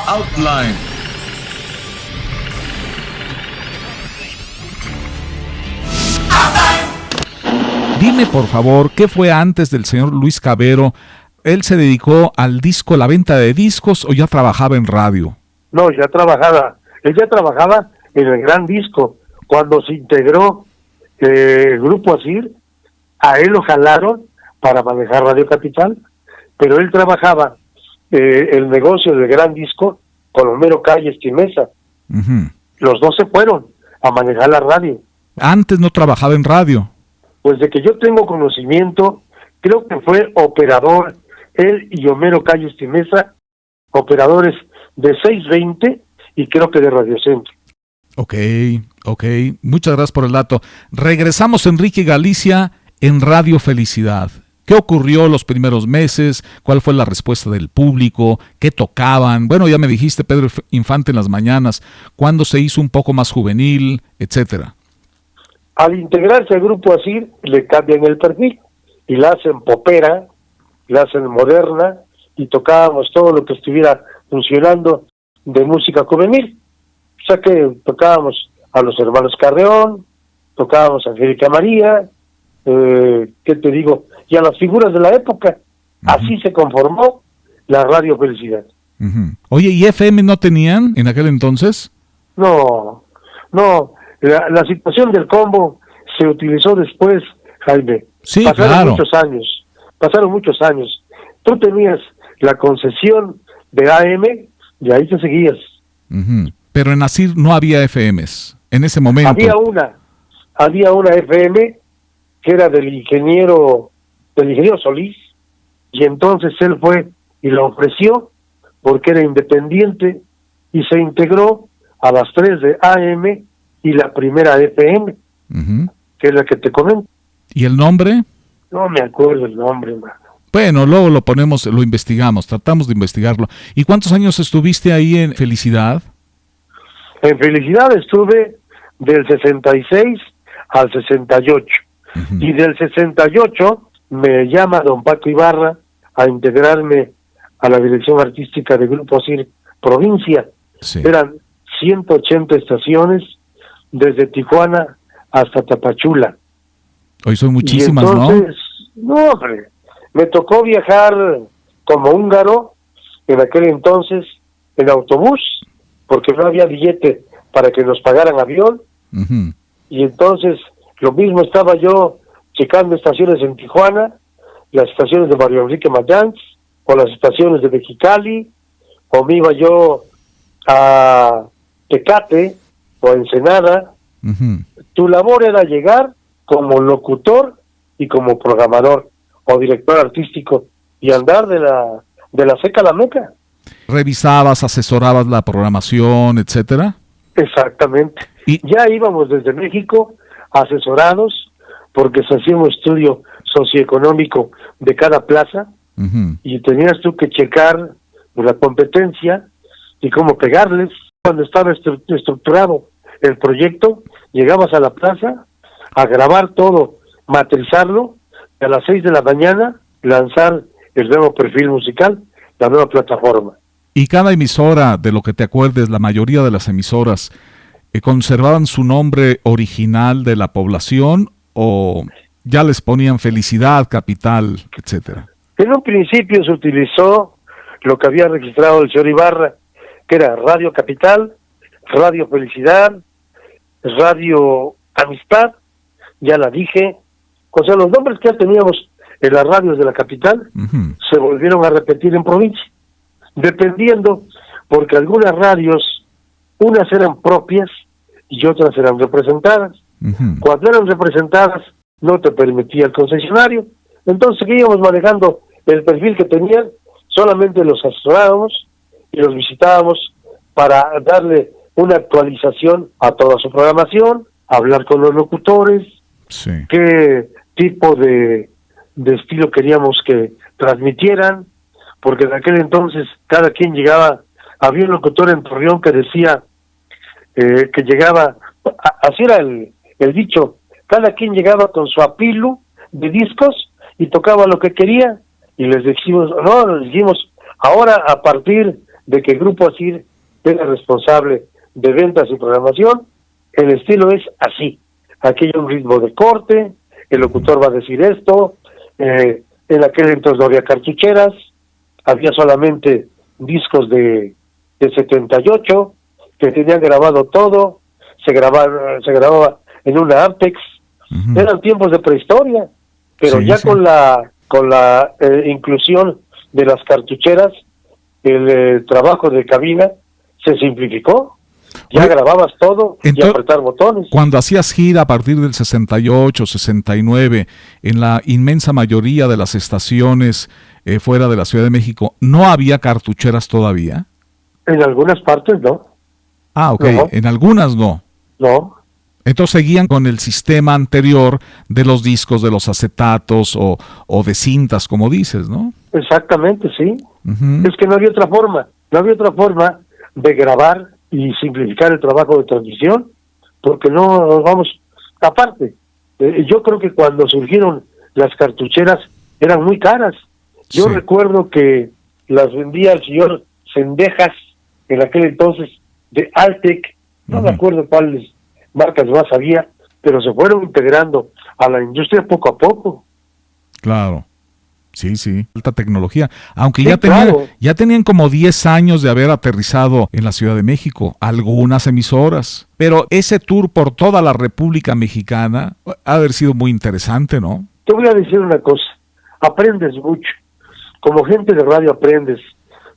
Outline. Dime, por favor, ¿qué fue antes del señor Luis Cavero? ¿Él se dedicó al disco, la venta de discos, o ya trabajaba en radio? No, ya trabajaba. Él ya trabajaba en el Gran Disco. Cuando se integró el grupo Asir, a él lo jalaron para manejar Radio Capital, pero él trabajaba el negocio del Gran Disco con Homero Calles y Mesa. Uh-huh. Los dos se fueron a manejar la radio. Antes no trabajaba en radio. Pues de que yo tengo conocimiento, creo que fue operador, él y Homero Calles y Mesa, operadores de 620 y creo que de Radio Centro. Ok. Muchas gracias por el dato. Regresamos, Enrique Galicia, en Radio Felicidad. ¿Qué ocurrió los primeros meses? ¿Cuál fue la respuesta del público? ¿Qué tocaban? Bueno, ya me dijiste Pedro Infante en las mañanas. ¿Cuándo se hizo un poco más juvenil? Etcétera. Al integrarse al grupo Asir, le cambian el perfil y la hacen popera, la hacen moderna y tocábamos todo lo que estuviera funcionando de música juvenil. O sea que tocábamos a los hermanos Carreón, tocábamos a Angélica María, ¿qué te digo? Y a las figuras de la época. Uh-huh. Así se conformó la Radio Felicidad. Uh-huh. Oye, ¿y FM no tenían en aquel entonces? No. La situación del combo se utilizó después, Jaime. Sí, Pasaron claro. Pasaron muchos años. Tú tenías la concesión de AM y ahí te seguías. Uh-huh. Pero en Asir no había FMs en ese momento. Había una FM que era del ingeniero Solís, y entonces él fue y la ofreció porque era independiente y se integró a las 3 de AM y la primera FM, uh-huh, que es la que te comento. ¿Y el nombre? No me acuerdo el nombre, mano. Bueno, luego lo ponemos, lo investigamos, tratamos de investigarlo. ¿Y cuántos años estuviste ahí en Felicidad? En Felicidad estuve del 66 al 68. Uh-huh. Y del 68 me llama don Paco Ibarra a integrarme a la dirección artística del Grupo Asir Provincia. Sí. Eran 180 estaciones desde Tijuana hasta Tapachula. Hoy son muchísimas, entonces, ¿no? No, hombre, me tocó viajar como húngaro en aquel entonces en autobús, porque no había billete para que nos pagaran avión. Uh-huh. Y entonces lo mismo estaba yo checando estaciones en Tijuana, las estaciones de Mario Enrique Mayans, o las estaciones de Mexicali, o me iba yo a Tecate o a Ensenada. Uh-huh. Tu labor era llegar como locutor y como programador o director artístico y andar de la seca a la meca. ¿Revisabas, asesorabas la programación, etcétera? Exactamente. Y ya íbamos desde México asesorados porque se hacía un estudio socioeconómico de cada plaza. Uh-huh. Y tenías tú que checar la competencia y cómo pegarles. Cuando estaba estructurado el proyecto, llegabas a la plaza a grabar todo, matrizarlo, y a las 6 de la mañana lanzar el nuevo perfil musical, la nueva plataforma. Y cada emisora, de lo que te acuerdes, la mayoría de las emisoras, ¿conservaban su nombre original de la población o ya les ponían Felicidad, Capital, etcétera? En un principio se utilizó lo que había registrado el señor Ibarra, que era Radio Capital, Radio Felicidad, Radio Amistad, ya la dije. O sea, los nombres que ya teníamos en las radios de la capital, uh-huh, se volvieron a repetir en provincia, dependiendo, porque algunas radios, unas eran propias y otras eran representadas. Uh-huh. Cuando eran representadas, no te permitía el concesionario. Entonces seguíamos manejando el perfil que tenían, solamente los asesorábamos y los visitábamos para darle una actualización a toda su programación, hablar con los locutores, sí, qué tipo de estilo queríamos que transmitieran, porque en aquel entonces cada quien llegaba, había un locutor en Torreón que decía que llegaba, así era el dicho, cada quien llegaba con su apilo de discos y tocaba lo que quería, y les dijimos, ahora a partir de que Grupo ASIR era responsable de ventas y programación, el estilo es así. Aquí hay un ritmo de corte, el locutor va a decir esto, en aquel entonces no había cartucheras, había solamente discos de 78 que tenían grabado todo, se grababa en una Ampex. Eran tiempos de prehistoria, pero sí, ya sí. con la inclusión de las cartucheras, el trabajo de cabina se simplificó. Ya grababas todo y apretar botones. Cuando hacías gira a partir del 68, 69, en la inmensa mayoría de las estaciones fuera de la Ciudad de México, ¿no había cartucheras todavía? En algunas partes no. Ah, ok. No. En algunas no. No. Entonces seguían con el sistema anterior de los discos, de los acetatos o de cintas, como dices, ¿no? Exactamente, sí. Uh-huh. Es que no había otra forma. No había otra forma de grabar y simplificar el trabajo de transmisión, porque no vamos. Aparte, yo creo que cuando surgieron las cartucheras eran muy caras. Yo recuerdo que las vendía el señor Cendejas en aquel entonces de Altec, no me acuerdo cuáles marcas más había, pero se fueron integrando a la industria poco a poco. Claro. Sí, sí, alta tecnología. Aunque Sí, ya tenían como 10 años de haber aterrizado en la Ciudad de México, algunas emisoras. Pero ese tour por toda la República Mexicana ha de haber sido muy interesante, ¿no? Te voy a decir una cosa, aprendes mucho. Como gente de radio aprendes,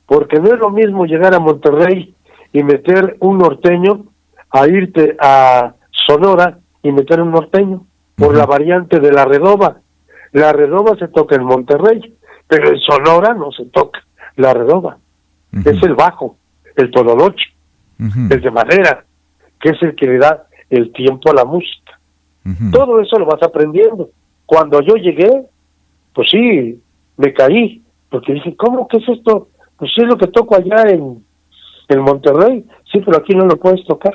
porque no es lo mismo llegar a Monterrey y meter un norteño a irte a Sonora y meter un norteño por la variante de la redoba. La redoba se toca en Monterrey, pero en Sonora no se toca la redoba. Es el bajo, el tololoche, el de madera, que es el que le da el tiempo a la música. Todo eso lo vas aprendiendo. Cuando yo llegué, pues sí, me caí, porque dije, ¿cómo que es esto? Pues sí es lo que toco allá en Monterrey, sí, pero aquí no lo puedes tocar,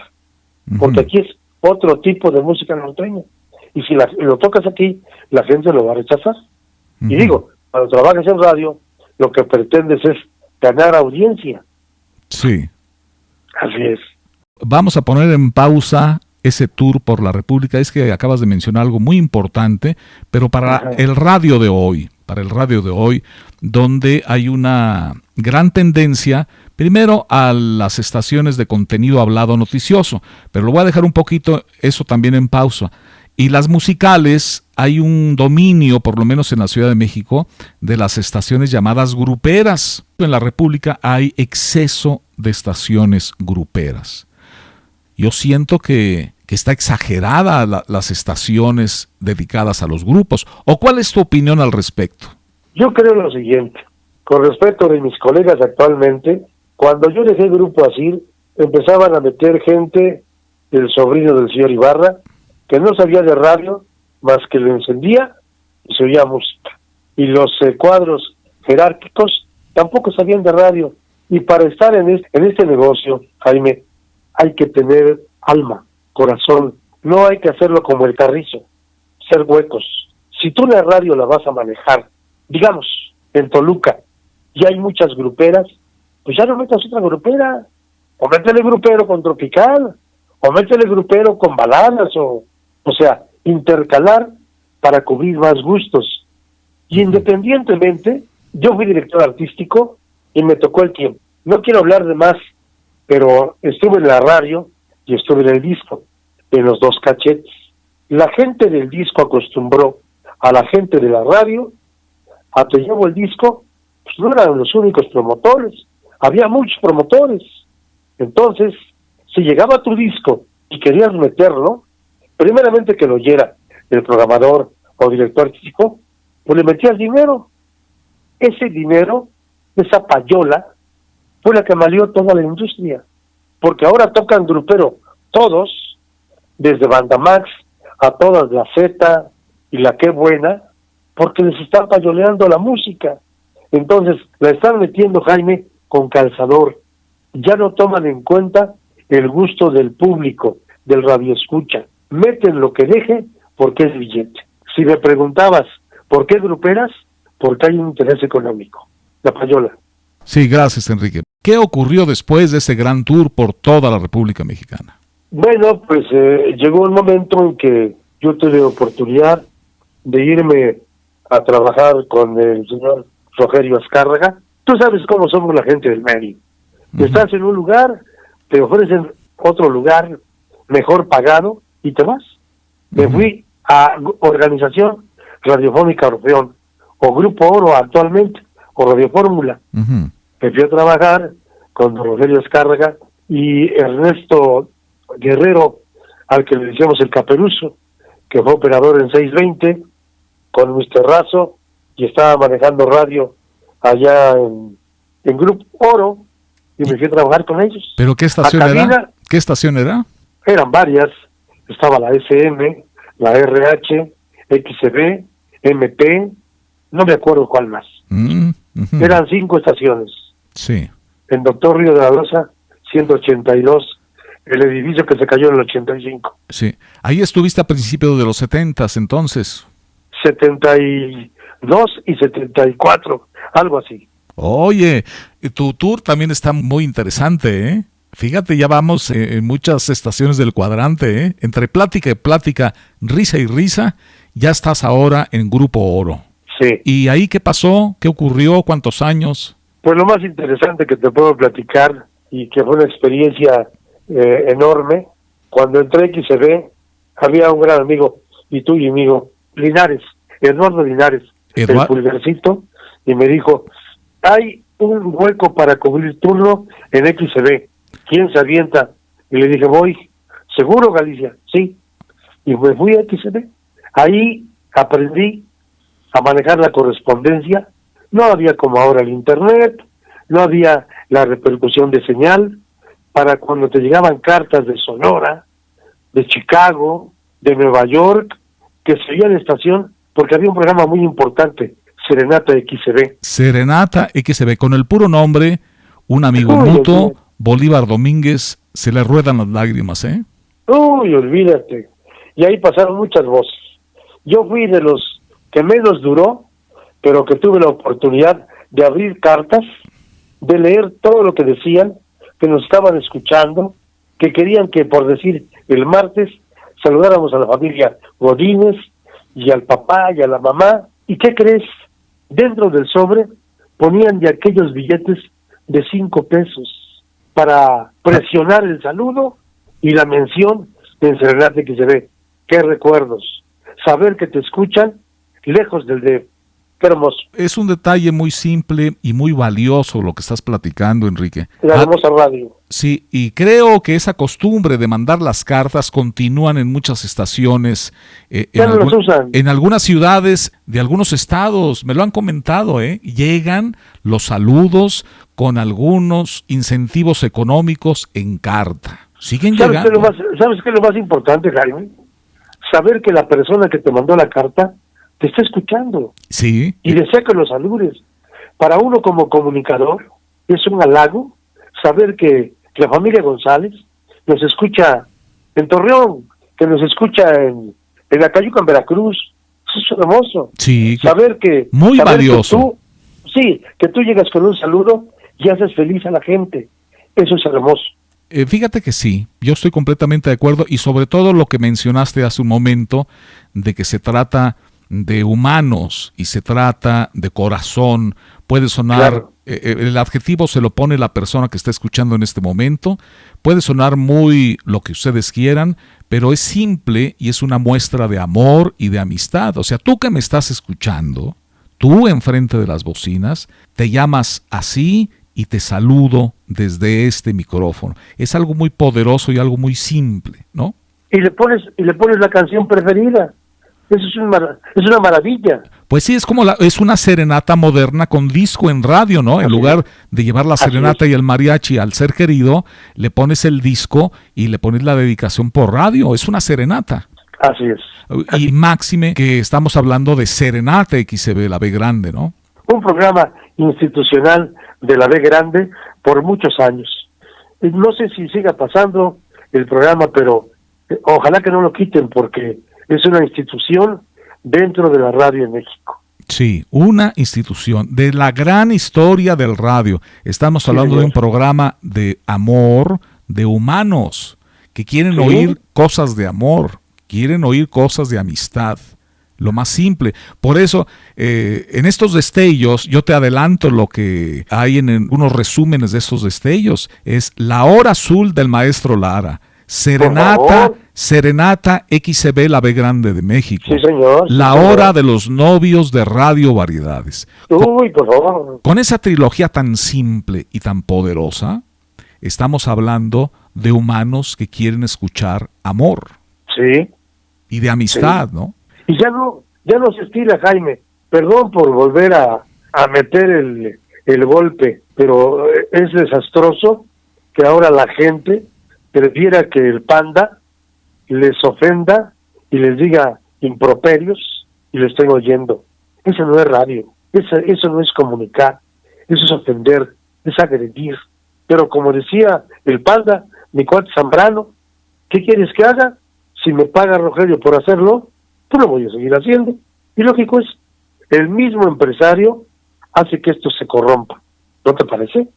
porque aquí es otro tipo de música norteña. Y si lo tocas aquí, la gente lo va a rechazar. Y digo, cuando trabajas en radio, lo que pretendes es ganar audiencia. Sí. Así es. Vamos a poner en pausa ese tour por la República. Es que acabas de mencionar algo muy importante, pero para el radio de hoy, donde hay una gran tendencia, primero a las estaciones de contenido hablado noticioso, pero lo voy a dejar un poquito eso también en pausa. Y las musicales, hay un dominio, por lo menos en la Ciudad de México, de las estaciones llamadas gruperas. En la República hay exceso de estaciones gruperas. Yo siento que está exagerada las estaciones dedicadas a los grupos. ¿O cuál es tu opinión al respecto? Yo creo lo siguiente. Con respecto de mis colegas actualmente, cuando yo dejé el Grupo ASIR, empezaban a meter gente, el sobrino del señor Ibarra, que no sabía de radio, más que lo encendía y se oía música. Y los cuadros jerárquicos tampoco sabían de radio. Y para estar en este negocio, Jaime, hay que tener alma, corazón. No hay que hacerlo como el carrizo, ser huecos. Si tú la radio la vas a manejar, digamos, en Toluca, y hay muchas gruperas, pues ya no metas otra grupera. O métele grupero con tropical, o métele grupero con baladas, o sea, intercalar para cubrir más gustos. Y independientemente, yo fui director artístico y me tocó el tiempo. No quiero hablar de más, pero estuve en la radio y estuve en el disco, en los dos cachetes. La gente del disco acostumbró a la gente de la radio a te llevo el disco, pues no eran los únicos promotores, había muchos promotores. Entonces, si llegaba tu disco y querías meterlo, primeramente que lo oyera el programador o director artístico, pues le metías dinero. Ese dinero, esa payola, fue la que malió toda la industria. Porque ahora tocan grupero todos, desde Banda Max a todas la Z y la Qué Buena, porque les están payoleando la música. Entonces, la están metiendo, Jaime, con calzador. Ya no toman en cuenta el gusto del público, del radioescucha. Meten lo que deje porque es billete. Si me preguntabas, ¿por qué gruperas? Porque hay un interés económico. La payola. Sí, gracias, Enrique. ¿Qué ocurrió después de ese gran tour por toda la República Mexicana? Bueno, pues llegó un momento en que yo tuve oportunidad de irme a trabajar con el señor Rogelio Azcárraga. Tú sabes cómo somos la gente del medio. Estás en un lugar, te ofrecen otro lugar mejor pagado y te vas. Me fui a Organización Radiofónica Orfeón, o Grupo Oro actualmente, o Radio Fórmula. Me fui a trabajar con Rogelio Azcárraga y Ernesto Guerrero, al que le decíamos el Caperuso, que fue operador en 620, con Luis Terrazo, y estaba manejando radio allá en Grupo Oro, y me fui a trabajar con ellos. ¿Pero qué estación era? ¿Qué estación era? Eran varias. Estaba la SM, la RH, XCB, MP, no me acuerdo cuál más. Eran 5 estaciones. Sí. En Doctor Río de la Rosa, 182, el edificio que se cayó en el 85. Sí. Ahí estuviste a principios de los 70s, entonces. 72 y 74, algo así. Oye, tu tour también está muy interesante, ¿eh? Fíjate, ya vamos en muchas estaciones del cuadrante, ¿eh? Entre plática y plática, risa y risa, ya estás ahora en Grupo Oro. Sí. ¿Y ahí qué pasó? ¿Qué ocurrió? ¿Cuántos años? Pues lo más interesante que te puedo platicar, y que fue una experiencia enorme, cuando entré a XCB, había un gran amigo, y tuyo amigo, Linares, Eduardo Linares, el pulgarcito, y me dijo, hay un hueco para cubrir turno en XCB, ¿quién se avienta? Y le dije, voy. ¿Seguro, Galicia? Sí. Y me fui a XCB. Ahí aprendí a manejar la correspondencia. No había como ahora el internet, no había la repercusión de señal. Para cuando te llegaban cartas de Sonora, de Chicago, de Nueva York, que se oía en estación, porque había un programa muy importante, Serenata XCB. Serenata XCB, con el puro nombre, un amigo mutuo, Bolívar Domínguez, se le ruedan las lágrimas, ¿eh? Uy, olvídate. Y ahí pasaron muchas voces. Yo fui de los que menos duró, pero que tuve la oportunidad de abrir cartas, de leer todo lo que decían, que nos estaban escuchando, que querían que, por decir, el martes saludáramos a la familia Godínez, y al papá y a la mamá. ¿Y qué crees? Dentro del sobre ponían de aquellos billetes de 5 pesos para presionar el saludo y la mención en Serenata XCB. ¡Qué recuerdos! Saber que te escuchan lejos del DF. ¡Qué hermoso! Es un detalle muy simple y muy valioso lo que estás platicando, Enrique. La hermosa radio. Sí, y creo que esa costumbre de mandar las cartas continúan en muchas estaciones, en algunas ciudades de algunos estados, me lo han comentado, llegan los saludos con algunos incentivos económicos en carta. Siguen llegando. ¿Sabes qué es lo más importante, Jaime? Saber que la persona que te mandó la carta te está escuchando. Sí. Y desea que lo saludes. Para uno como comunicador es un halago saber que la familia González nos escucha en Torreón, que nos escucha en Acayuca, en Veracruz. Eso es hermoso. Sí. Saber que... Muy valioso. Que tú llegas con un saludo y haces feliz a la gente. Eso es hermoso. Fíjate que sí, yo estoy completamente de acuerdo, y sobre todo lo que mencionaste hace un momento, de que se trata de humanos y se trata de corazón. Puede sonar, claro, el adjetivo se lo pone la persona que está escuchando en este momento, puede sonar muy lo que ustedes quieran, pero es simple y es una muestra de amor y de amistad. O sea, tú que me estás escuchando, tú enfrente de las bocinas, te llamas así y te saludo desde este micrófono. Es algo muy poderoso y algo muy simple, ¿no? Y le pones la canción preferida. Eso es una maravilla. Pues sí, es una serenata moderna con disco en radio, ¿no? En lugar de llevar la serenata y el mariachi al ser querido, le pones el disco y le pones la dedicación por radio. Es una serenata. Así es. Y máxime que estamos hablando de Serenata XCB, la B grande, ¿no? Un programa institucional de la B grande por muchos años. No sé si siga pasando el programa, pero ojalá que no lo quiten, porque es una institución dentro de la radio en México. Sí, una institución de la gran historia del radio. Estamos hablando de un programa de amor, de humanos que quieren oír cosas de amor, quieren oír cosas de amistad. Lo más simple. Por eso, en estos destellos, yo te adelanto lo que hay en unos resúmenes de estos destellos. Es La Hora Azul del Maestro Lara. Serenata XCB, la B Grande de México. Sí, señor. La Hora de los Novios de Radio Variedades. Uy, por favor. Con esa trilogía tan simple y tan poderosa, estamos hablando de humanos que quieren escuchar amor. Sí. Y de amistad, ¿no? Y ya no se estila, Jaime. Perdón por volver a meter el golpe, pero es desastroso que ahora la gente prefiera que el Panda les ofenda y les diga improperios y les estén oyendo. Eso no es radio, eso no es comunicar, eso es ofender, es agredir. Pero como decía el Panda, mi cuate Zambrano, ¿qué quieres que haga? Si me paga Rogelio por hacerlo, pues lo voy a seguir haciendo. Y lógico es, el mismo empresario hace que esto se corrompa. ¿No te parece?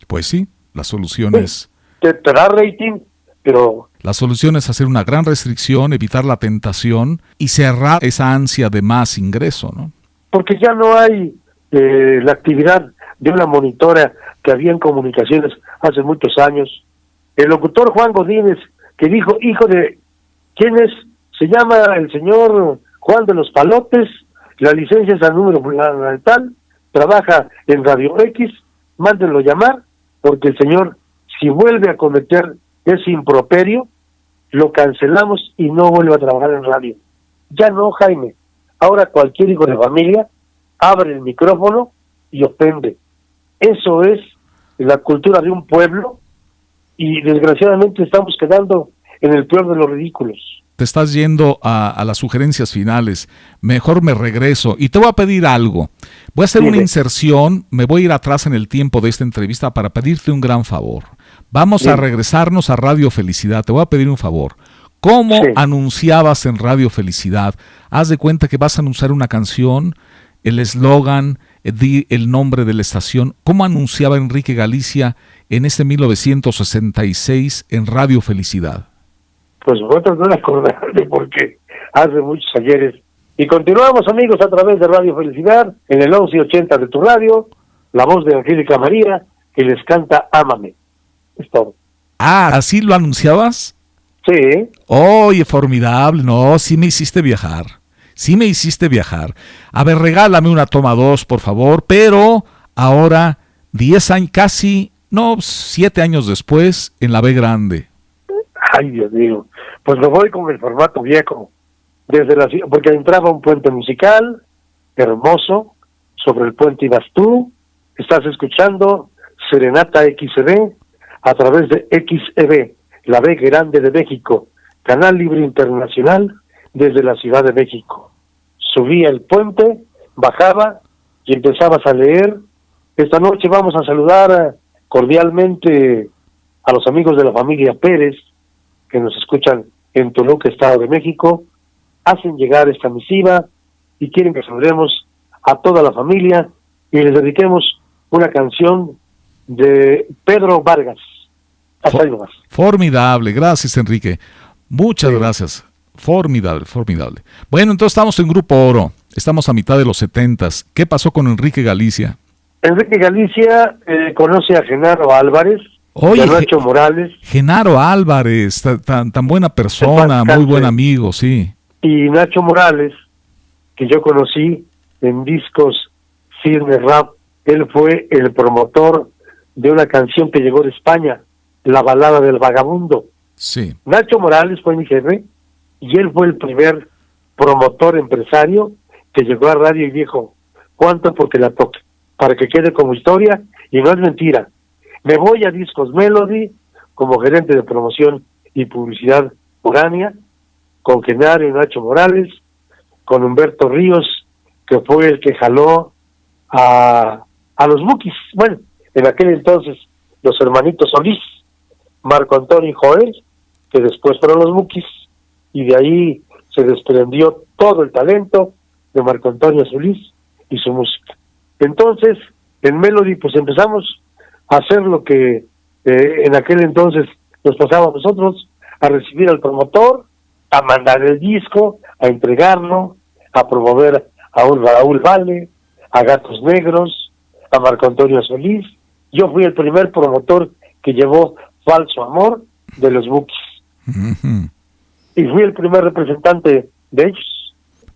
Pues sí, la solución es... Te da rating, pero... La solución es hacer una gran restricción, evitar la tentación y cerrar esa ansia de más ingreso, ¿no? Porque ya no hay la actividad de una monitora que había en comunicaciones hace muchos años. El locutor Juan Godínez, que dijo, hijo de... ¿Quién es? Se llama el señor Juan de los Palotes, la licencia es al número tal, trabaja en Radio X, mándenlo llamar, porque el señor, si vuelve a cometer ese improperio, lo cancelamos y no vuelve a trabajar en radio. Ya no, Jaime. Ahora cualquier hijo de familia abre el micrófono y ofende. Eso es la cultura de un pueblo y desgraciadamente estamos quedando en el peor de los ridículos. Te estás yendo a las sugerencias finales. Mejor me regreso y te voy a pedir algo. Voy a hacer una inserción, me voy a ir atrás en el tiempo de esta entrevista para pedirte un gran favor. Vamos a regresarnos a Radio Felicidad. Te voy a pedir un favor. ¿Cómo anunciabas en Radio Felicidad? Haz de cuenta que vas a anunciar una canción, el eslogan, el nombre de la estación. ¿Cómo anunciaba Enrique Galicia en ese 1966 en Radio Felicidad? Pues voy a tratar de acordarme porque hace muchos ayeres. Y continuamos, amigos, a través de Radio Felicidad, en el 1180 de tu radio, la voz de Angélica María, que les canta Ámame. Es todo. Ah, ¿así lo anunciabas? Sí. Oye, formidable. No, sí me hiciste viajar. Sí me hiciste viajar. A ver, regálame una toma 2, por favor, pero ahora, 10 años, casi, no, 7 años después, en la B Grande. Ay, Dios mío. Pues me voy con el formato viejo. Porque entraba un puente musical hermoso, sobre el puente ibas tú, estás escuchando Serenata XCB a través de XEB, la B Grande de México, Canal Libre Internacional desde la Ciudad de México. Subía el puente, bajaba y empezabas a leer. Esta noche vamos a saludar cordialmente a los amigos de la familia Pérez, que nos escuchan en Toluca, Estado de México, hacen llegar esta misiva y quieren que saludemos a toda la familia y les dediquemos una canción de Pedro Vargas. Hasta ahí nomás. Formidable, gracias Enrique. Muchas gracias. Formidable, formidable. Bueno, entonces estamos en Grupo Oro, estamos a mitad de los 70s. ¿Qué pasó con Enrique Galicia? Enrique Galicia conoce a Genaro Álvarez, oye, a Nacho Morales. Genaro Álvarez, tan buena persona, muy buen amigo, sí. Y Nacho Morales, que yo conocí en discos Firme Rap, él fue el promotor de una canción que llegó de España, La Balada del Vagabundo. Sí. Nacho Morales fue mi jefe y él fue el primer promotor empresario que llegó a radio y dijo, ¿cuánto porque la toque? Para que quede como historia, y no es mentira. Me voy a Discos Melody como gerente de promoción y publicidad foránea, con Genaro y Nacho Morales, con Humberto Ríos, que fue el que jaló a los Bukis. Bueno, en aquel entonces los hermanitos Solís, Marco Antonio y Joel, que después fueron los Bukis, y de ahí se desprendió todo el talento de Marco Antonio Solís, y su música. Entonces, en Melody, pues empezamos a hacer lo que en aquel entonces nos pasaba a nosotros, a recibir al promotor, a mandar el disco, a entregarlo, a promover a un Raúl Vale, a Gatos Negros, a Marco Antonio Solís. Yo fui el primer promotor que llevó Falso Amor de los Bukis. Ujú. Y fui el primer representante de ellos.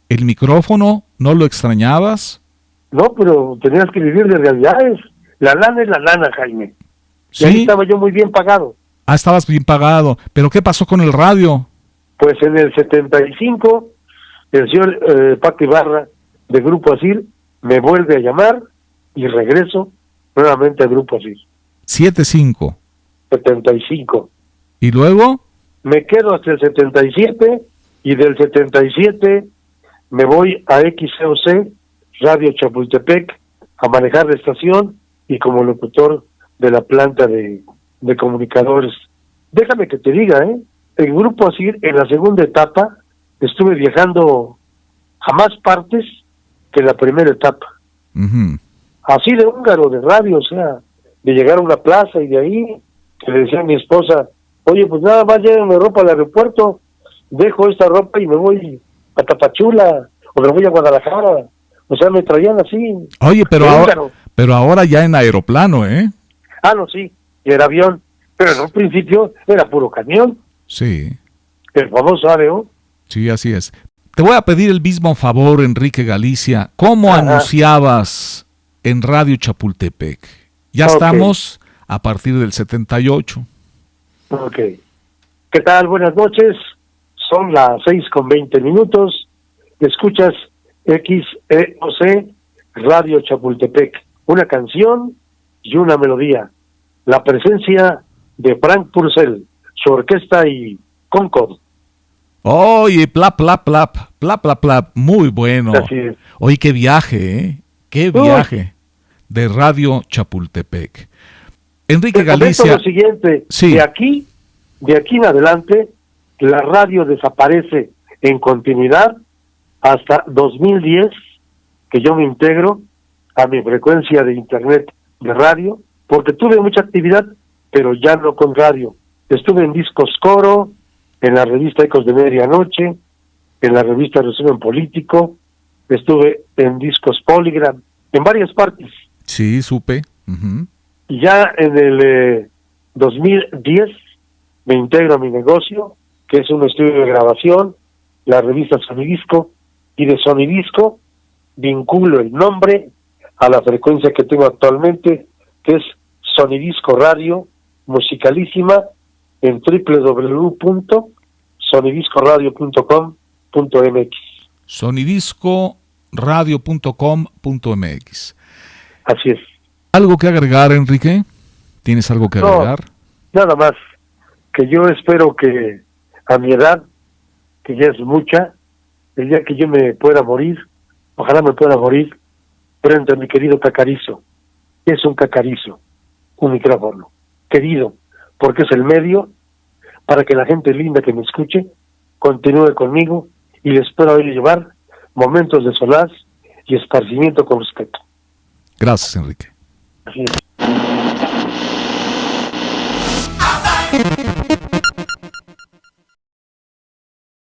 ¿El micrófono no lo extrañabas? No, pero tenías que vivir de realidades. La lana es la lana, Jaime. Y ahí Sí. estaba yo muy bien pagado. Ah, estabas bien pagado. ¿Pero qué pasó con el radio? Pues en el 75, el señor Paco Ibarra, de Grupo Asir, me vuelve a llamar y regreso nuevamente a Grupo Asir. 7.5. 75. ¿Y luego? Me quedo hasta el 77 y del 77 me voy a XCOC, Radio Chapultepec, a manejar la estación y como locutor de la planta de comunicadores. Déjame que te diga, el Grupo Asir en la segunda etapa estuve viajando a más partes que la primera etapa. Ujú. Así de húngaro de radio, o sea, de llegar a una plaza y de ahí, que le decía a mi esposa, oye, pues nada más llévenme ropa al aeropuerto, dejo esta ropa y me voy a Tapachula, o me voy a Guadalajara. O sea, me traían así. Oye, de húngaro. pero ahora ya en aeroplano, ¿eh? Ah, no, sí, y era avión, pero en un principio era puro camión, Sí, el famoso AVO. sí, así es. Te voy a pedir el mismo favor, Enrique Galicia. ¿Cómo Ajá. anunciabas en Radio Chapultepec? Ya Ok. estamos a partir del 78. Ok. ¿Qué tal? Buenas noches. Son las 6:20. Escuchas XEOC Radio Chapultepec. Una canción y una melodía. La presencia de Frank Purcell, su orquesta y Concord. Oye, plap, plap, plap, plap, plap, plap. Muy bueno. Así es. Oye, qué viaje, ¿eh? Qué Uy. viaje de Radio Chapultepec. Enrique Te comento Galicia. lo siguiente. Sí. De aquí en adelante, la radio desaparece en continuidad hasta 2010, que yo me integro a mi frecuencia de internet de radio, porque tuve mucha actividad, pero ya no con radio. Estuve en Discos Coro, en la revista Ecos de Medianoche, en la revista Resumen Político, estuve en Discos Polygram, en varias partes. Sí, supe. Ujú. Y ya en el 2010 me integro a mi negocio, que es un estudio de grabación, la revista Sonidisco, y de Sonidisco vinculo el nombre a la frecuencia que tengo actualmente, que es Sonidisco Radio Musicalísima, en www.sonidiscoradio.com.mx. sonidiscoradio.com.mx. Así es. ¿Algo que agregar, Enrique? ¿Tienes algo que No. agregar? Nada más, que yo espero que a mi edad, que ya es mucha, el día que yo me pueda morir, ojalá me pueda morir frente a mi querido cacarizo. Es un cacarizo, un micrófono, querido, porque es el medio para que la gente linda que me escuche continúe conmigo y les pueda oír llevar momentos de solaz y esparcimiento con respeto. Gracias, Enrique. Así es.